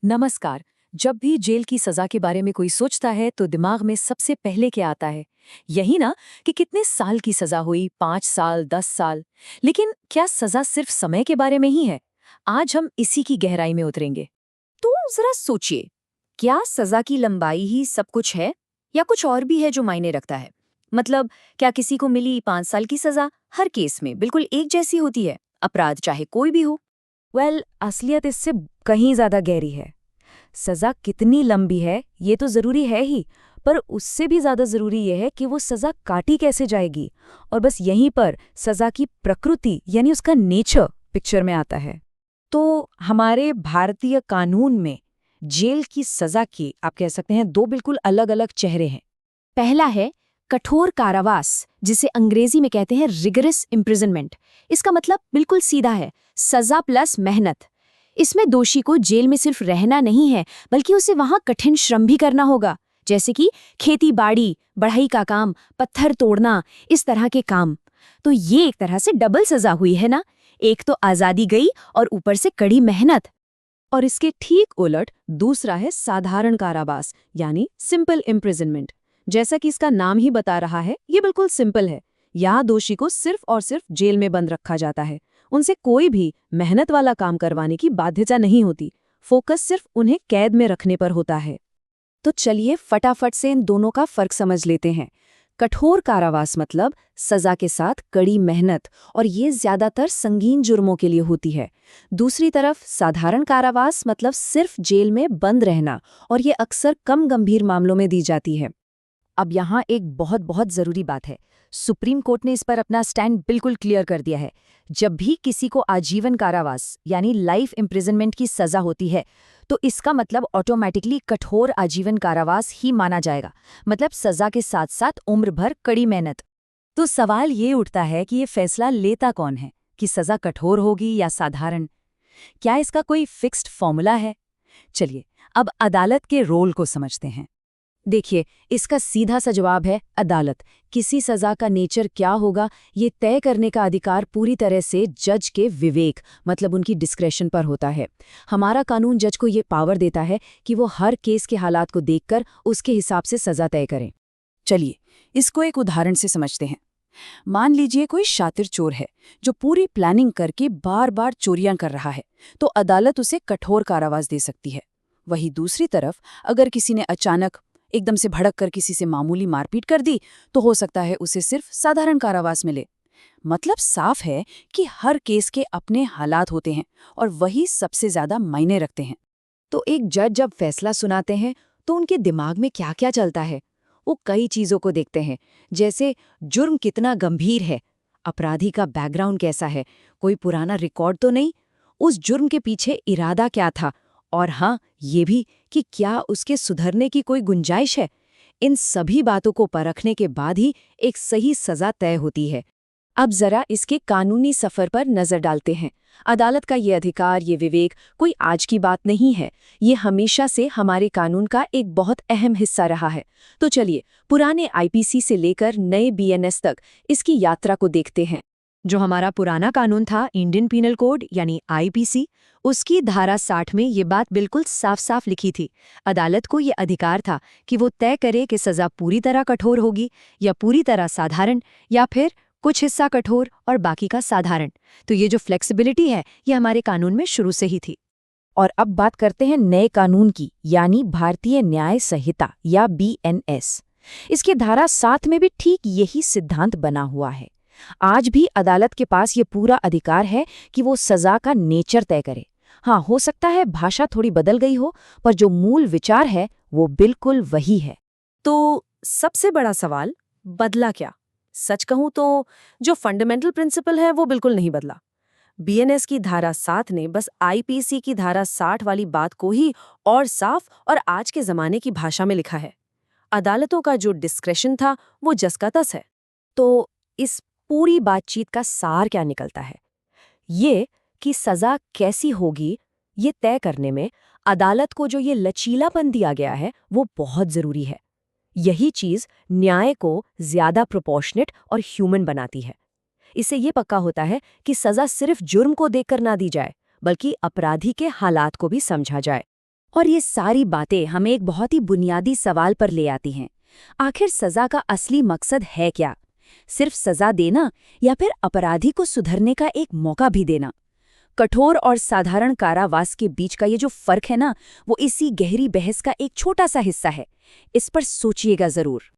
नमस्कार। जब भी जेल की सजा के बारे में कोई सोचता है तो दिमाग में सबसे पहले क्या आता है? यही ना, कि कितने साल की सजा हुई, 5 साल, 10 साल। लेकिन क्या सजा सिर्फ समय के बारे में ही है? आज हम इसी की गहराई में उतरेंगे। तो जरा सोचिए, क्या सजा की लंबाई ही सब कुछ है या कुछ और भी है जो मायने रखता है? मतलब, क्या किसी को मिली 5 साल की सजा हर केस में बिल्कुल एक जैसी होती है, अपराध चाहे कोई भी हो? असलियत इससे कहीं ज्यादा गहरी है। सजा कितनी लंबी है ये तो जरूरी है ही, पर उससे भी ज्यादा जरूरी यह है कि वो सजा काटी कैसे जाएगी। और बस यहीं पर सजा की प्रकृति यानी उसका नेचर पिक्चर में आता है। तो हमारे भारतीय कानून में जेल की सजा की आप कह सकते हैं दो बिल्कुल अलग अलग चेहरे हैं। पहला है कठोर कारावास, जिसे अंग्रेजी में कहते हैं रिगरस इम्प्रिजनमेंट। इसका मतलब बिल्कुल सीधा है, सजा प्लस मेहनत। इसमें दोषी को जेल में सिर्फ रहना नहीं है, बल्कि उसे वहां कठिन श्रम भी करना होगा, जैसे कि खेती बाड़ी, बढ़ई का काम, पत्थर तोड़ना, इस तरह के काम। तो ये एक तरह से डबल सजा हुई है ना। एक तो आजादी गई और ऊपर से कड़ी मेहनत। और इसके ठीक उलट दूसरा है साधारण कारावास यानी सिंपल इम्प्रिजनमेंट। जैसा कि इसका नाम ही बता रहा है, ये बिल्कुल सिंपल है। यहाँ दोषी को सिर्फ और सिर्फ जेल में बंद रखा जाता है। उनसे कोई भी मेहनत वाला काम करवाने की बाध्यता नहीं होती। फोकस सिर्फ उन्हें कैद में रखने पर होता है। तो चलिए फटाफट से इन दोनों का फर्क समझ लेते हैं। कठोर कारावास मतलब सजा के साथ कड़ी मेहनत, और ये ज्यादातर संगीन जुर्मों के लिए होती है। दूसरी तरफ साधारण कारावास मतलब सिर्फ जेल में बंद रहना, और ये अक्सर कम गंभीर मामलों में दी जाती है। अब यहाँ एक बहुत बहुत जरूरी बात है। सुप्रीम कोर्ट ने इस पर अपना स्टैंड बिल्कुल क्लियर कर दिया है। जब भी किसी को आजीवन कारावास यानी लाइफ इम्प्रिजनमेंट की सजा होती है, तो इसका मतलब ऑटोमेटिकली कठोर आजीवन कारावास ही माना जाएगा। मतलब सजा के साथ साथ उम्र भर कड़ी मेहनत। तो सवाल ये उठता है कि ये फैसला लेता कौन है, कि सजा कठोर होगी या साधारण? क्या इसका कोई फिक्स्ड फॉर्मूला है? चलिए अब अदालत के रोल को समझते हैं। देखिए, इसका सीधा सा जवाब है अदालत। किसी सजा का नेचर क्या होगा, ये तय करने का अधिकार पूरी तरह से जज के विवेक मतलब उनकी डिस्क्रेशन पर होता है। हमारा कानून जज को ये पावर देता है कि वो हर केस के हालात को देखकर उसके हिसाब से सजा तय करें। चलिए इसको एक उदाहरण से समझते हैं। मान लीजिए कोई शातिर चोर है जो पूरी प्लानिंग करके बार बार चोरियां कर रहा है, तो अदालत उसे कठोर कारावास दे सकती है। वहीं दूसरी तरफ अगर किसी ने अचानक एकदम से भड़क कर किसी से मामूली मारपीट कर दी, तो हो सकता है उसे सिर्फ साधारण कारावास मिले। मतलब साफ है कि हर केस के अपने हालात होते हैं और वही सबसे ज्यादा मायने रखते हैं। तो एक जज जब फैसला सुनाते हैं तो उनके दिमाग में क्या क्या चलता है? वो कई चीजों को देखते हैं, जैसे जुर्म कितना गंभीर है, अपराधी का बैकग्राउंड कैसा है, कोई पुराना रिकॉर्ड तो नहीं, उस जुर्म के पीछे इरादा क्या था, और हाँ, ये भी कि क्या उसके सुधरने की कोई गुंजाइश है। इन सभी बातों को परखने के बाद ही एक सही सजा तय होती है। अब जरा इसके कानूनी सफर पर नजर डालते हैं। अदालत का ये अधिकार, ये विवेक कोई आज की बात नहीं है। ये हमेशा से हमारे कानून का एक बहुत अहम हिस्सा रहा है। तो चलिए पुराने आईपीसी से लेकर नए बीएनएस तक इसकी यात्रा को देखते हैं। जो हमारा पुराना कानून था, इंडियन पीनल कोड यानी आईपीसी, उसकी धारा 60 में ये बात बिल्कुल साफ साफ लिखी थी। अदालत को ये अधिकार था कि वो तय करे कि सजा पूरी तरह कठोर होगी या पूरी तरह साधारण, या फिर कुछ हिस्सा कठोर और बाकी का साधारण। तो ये जो फ्लेक्सिबिलिटी है, ये हमारे कानून में शुरू से ही थी। और अब बात करते हैं नए कानून की, यानी भारतीय न्याय संहिता या बीएनएस। इसकी धारा 7 में भी ठीक यही सिद्धांत बना हुआ है। आज भी अदालत के पास ये पूरा अधिकार है कि वो सजा का नेचर तय करे। हाँ, हो सकता है भाषा थोड़ी बदल गई हो, पर जो मूल विचार है वो बिल्कुल वही है। तो सबसे बड़ा सवाल, बदला क्या? सच कहूं तो जो फंडामेंटल प्रिंसिपल है वो बिल्कुल नहीं बदला। बीएनएस की धारा 7 ने बस आईपीसी की धारा 60 वाली बात को ही और साफ और आज के जमाने की भाषा में लिखा है। अदालतों का जो डिस्क्रेशन था वो जस का तस है। तो इस पूरी बातचीत का सार क्या निकलता है? ये कि सजा कैसी होगी, ये तय करने में अदालत को जो ये लचीलापन दिया गया है वो बहुत जरूरी है। यही चीज न्याय को ज्यादा प्रोपोर्शनेट और ह्यूमन बनाती है। इससे ये पक्का होता है कि सजा सिर्फ जुर्म को देखकर ना दी जाए, बल्कि अपराधी के हालात को भी समझा जाए। और ये सारी बातें हमें एक बहुत ही बुनियादी सवाल पर ले आती हैं। आखिर सजा का असली मकसद है क्या? सिर्फ सजा देना या फिर अपराधी को सुधरने का एक मौका भी देना? कठोर और साधारण कारावास के बीच का ये जो फर्क है ना, वो इसी गहरी बहस का एक छोटा सा हिस्सा है। इस पर सोचिएगा जरूर।